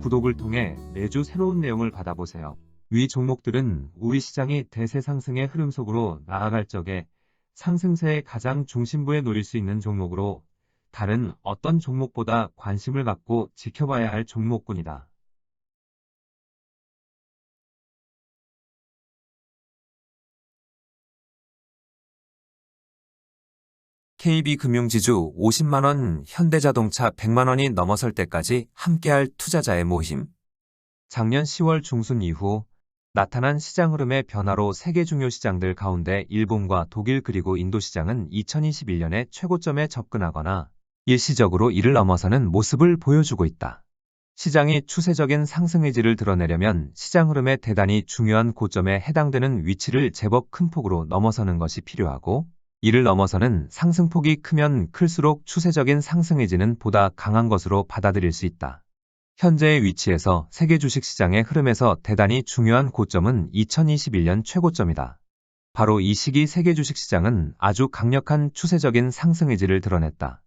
구독을 통해 매주 새로운 내용을 받아보세요. 위 종목들은 우리 시장이 대세 상승의 흐름 속으로 나아갈 적에 상승세의 가장 중심부에 놓일 수 있는 종목으로 다른 어떤 종목보다 관심을 갖고 지켜봐야 할 종목군이다. KB금융지주 50만원, 현대자동차 100만원이 넘어설 때까지 함께할 투자자의 모임. 작년 10월 중순 이후 나타난 시장 흐름의 변화로 세계 중요 시장들 가운데 일본과 독일 그리고 인도 시장은 2021년에 최고점에 접근하거나 일시적으로 이를 넘어서는 모습을 보여주고 있다. 시장이 추세적인 상승 의지를 드러내려면 시장 흐름의 대단히 중요한 고점에 해당되는 위치를 제법 큰 폭으로 넘어서는 것이 필요하고, 이를 넘어서는 상승폭이 크면 클수록 추세적인 상승 의지는 보다 강한 것으로 받아들일 수 있다. 현재의 위치에서 세계 주식시장의 흐름에서 대단히 중요한 고점은 2021년 최고점이다. 바로 이 시기 세계 주식시장은 아주 강력한 추세적인 상승 의지를 드러냈다.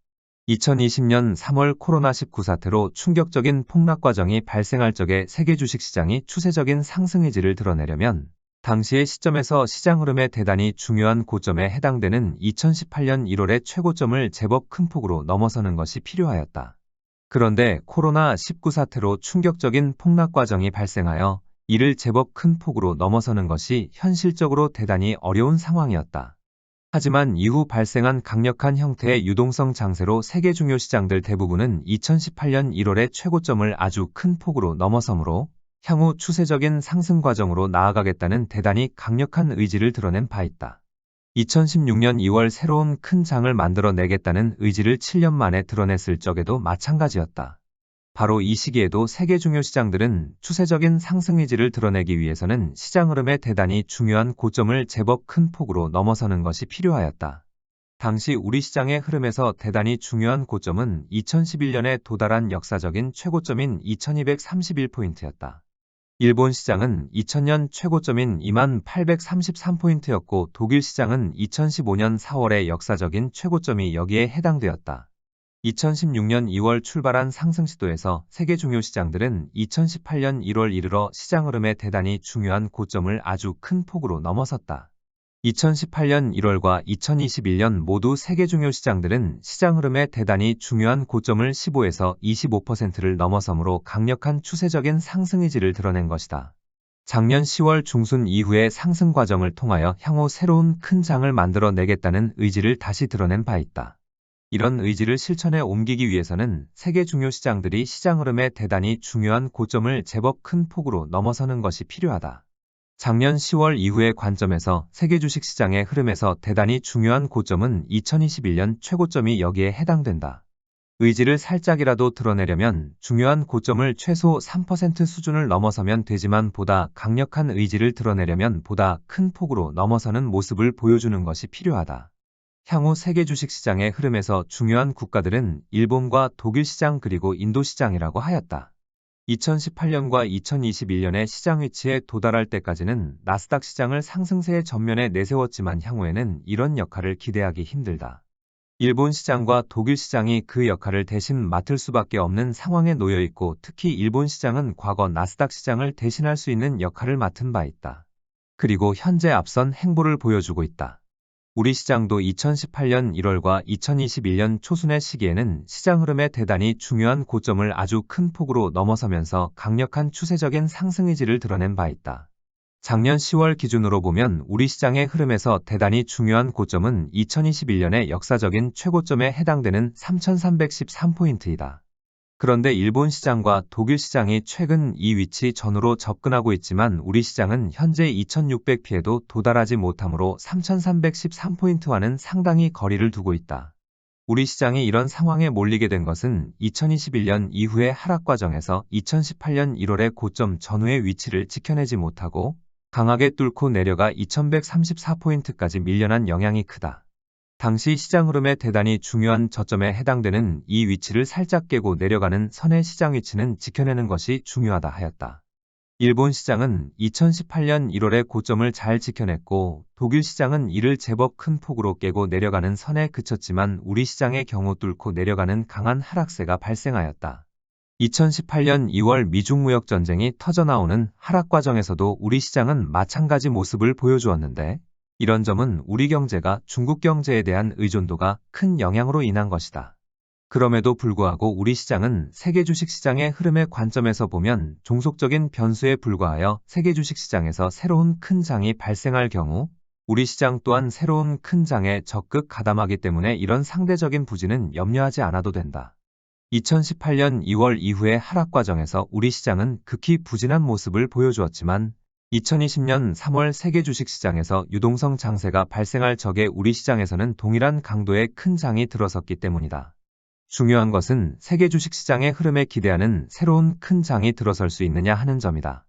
2020년 3월 코로나19 사태로 충격적인 폭락 과정이 발생할 적에 세계 주식시장이 추세적인 상승 의지를 드러내려면 당시의 시점에서 시장 흐름의 대단히 중요한 고점에 해당되는 2018년 1월의 최고점을 제법 큰 폭으로 넘어서는 것이 필요하였다. 그런데 코로나19 사태로 충격적인 폭락 과정이 발생하여 이를 제법 큰 폭으로 넘어서는 것이 현실적으로 대단히 어려운 상황이었다. 하지만 이후 발생한 강력한 형태의 유동성 장세로 세계 중요 시장들 대부분은 2018년 1월의 최고점을 아주 큰 폭으로 넘어서므로 향후 추세적인 상승 과정으로 나아가겠다는 대단히 강력한 의지를 드러낸 바 있다. 2016년 2월 새로운 큰 장을 만들어내겠다는 의지를 7년 만에 드러냈을 적에도 마찬가지였다. 바로 이 시기에도 세계 중요 시장들은 추세적인 상승 의지를 드러내기 위해서는 시장 흐름의 대단히 중요한 고점을 제법 큰 폭으로 넘어서는 것이 필요하였다. 당시 우리 시장의 흐름에서 대단히 중요한 고점은 2011년에 도달한 역사적인 최고점인 2231포인트였다. 일본 시장은 2000년 최고점인 2833포인트였고 독일 시장은 2015년 4월의 역사적인 최고점이 여기에 해당되었다. 2016년 2월 출발한 상승 시도에서 세계 중요 시장들은 2018년 1월 이르러 시장 흐름의 대단히 중요한 고점을 아주 큰 폭으로 넘어섰다. 2018년 1월과 2021년 모두 세계 중요 시장들은 시장 흐름의 대단히 중요한 고점을 15에서 25%를 넘어서므로 강력한 추세적인 상승 의지를 드러낸 것이다. 작년 10월 중순 이후의 상승 과정을 통하여 향후 새로운 큰 장을 만들어내겠다는 의지를 다시 드러낸 바 있다. 이런 의지를 실천에 옮기기 위해서는 세계 중요 시장들이 시장 흐름의 대단히 중요한 고점을 제법 큰 폭으로 넘어서는 것이 필요하다. 작년 10월 이후의 관점에서 세계 주식시장의 흐름에서 대단히 중요한 고점은 2021년 최고점이 여기에 해당된다. 의지를 살짝이라도 드러내려면 중요한 고점을 최소 3% 수준을 넘어서면 되지만 보다 강력한 의지를 드러내려면 보다 큰 폭으로 넘어서는 모습을 보여주는 것이 필요하다. 향후 세계 주식시장의 흐름에서 중요한 국가들은 일본과 독일 시장 그리고 인도 시장이라고 하였다. 2018년과 2021년의 시장 위치에 도달할 때까지는 나스닥 시장을 상승세의 전면에 내세웠지만 향후에는 이런 역할을 기대하기 힘들다. 일본 시장과 독일 시장이 그 역할을 대신 맡을 수밖에 없는 상황에 놓여 있고, 특히 일본 시장은 과거 나스닥 시장을 대신할 수 있는 역할을 맡은 바 있다. 그리고 현재 앞선 행보를 보여주고 있다. 우리 시장도 2018년 1월과 2021년 초순의 시기에는 시장 흐름의 대단히 중요한 고점을 아주 큰 폭으로 넘어서면서 강력한 추세적인 상승 의지를 드러낸 바 있다. 작년 10월 기준으로 보면 우리 시장의 흐름에서 대단히 중요한 고점은 2021년의 역사적인 최고점에 해당되는 3313포인트이다. 그런데 일본 시장과 독일 시장이 최근 이 위치 전후로 접근하고 있지만 우리 시장은 현재 2600피에도 도달하지 못하므로 3313포인트와는 상당히 거리를 두고 있다. 우리 시장이 이런 상황에 몰리게 된 것은 2021년 이후의 하락 과정에서 2018년 1월의 고점 전후의 위치를 지켜내지 못하고 강하게 뚫고 내려가 2134포인트까지 밀려난 영향이 크다. 당시 시장 흐름의 대단히 중요한 저점에 해당되는 이 위치를 살짝 깨고 내려가는 선의 시장 위치는 지켜내는 것이 중요하다 하였다. 일본 시장은 2018년 1월의 고점을 잘 지켜냈고 독일 시장은 이를 제법 큰 폭으로 깨고 내려가는 선에 그쳤지만 우리 시장의 경우 뚫고 내려가는 강한 하락세가 발생하였다. 2018년 2월 미중 무역 전쟁이 터져나오는 하락 과정에서도 우리 시장은 마찬가지 모습을 보여주었는데, 이런 점은 우리 경제가 중국 경제에 대한 의존도가 큰 영향으로 인한 것이다. 그럼에도 불구하고 우리 시장은 세계 주식시장의 흐름의 관점에서 보면 종속적인 변수에 불과하여 세계 주식시장에서 새로운 큰 장이 발생할 경우 우리 시장 또한 새로운 큰 장에 적극 가담하기 때문에 이런 상대적인 부진은 염려하지 않아도 된다. 2018년 2월 이후의 하락 과정에서 우리 시장은 극히 부진한 모습을 보여주었지만 2020년 3월 세계 주식시장에서 유동성 장세가 발생할 적에 우리 시장에서는 동일한 강도의 큰 장이 들어섰기 때문이다. 중요한 것은 세계 주식시장의 흐름에 기대하는 새로운 큰 장이 들어설 수 있느냐 하는 점이다.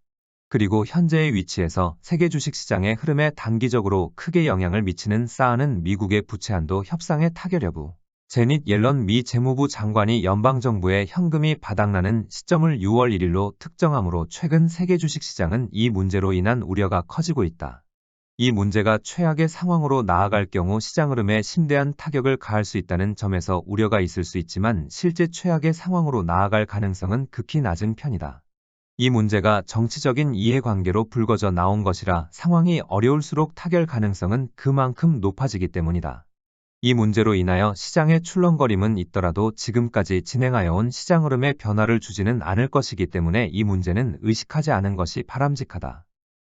그리고 현재의 위치에서 세계 주식시장의 흐름에 단기적으로 크게 영향을 미치는 쌓아는 미국의 부채 한도 협상의 타결 여부, 제닛 옐런 미 재무부 장관이 연방정부의 현금이 바닥나는 시점을 6월 1일로 특정함으로 최근 세계 주식시장은 이 문제로 인한 우려가 커지고 있다. 이 문제가 최악의 상황으로 나아갈 경우 시장 흐름에 심대한 타격을 가할 수 있다는 점에서 우려가 있을 수 있지만 실제 최악의 상황으로 나아갈 가능성은 극히 낮은 편이다. 이 문제가 정치적인 이해관계로 불거져 나온 것이라 상황이 어려울수록 타결 가능성은 그만큼 높아지기 때문이다. 이 문제로 인하여 시장의 출렁거림은 있더라도 지금까지 진행하여온 시장 흐름에 변화를 주지는 않을 것이기 때문에 이 문제는 의식하지 않은 것이 바람직하다.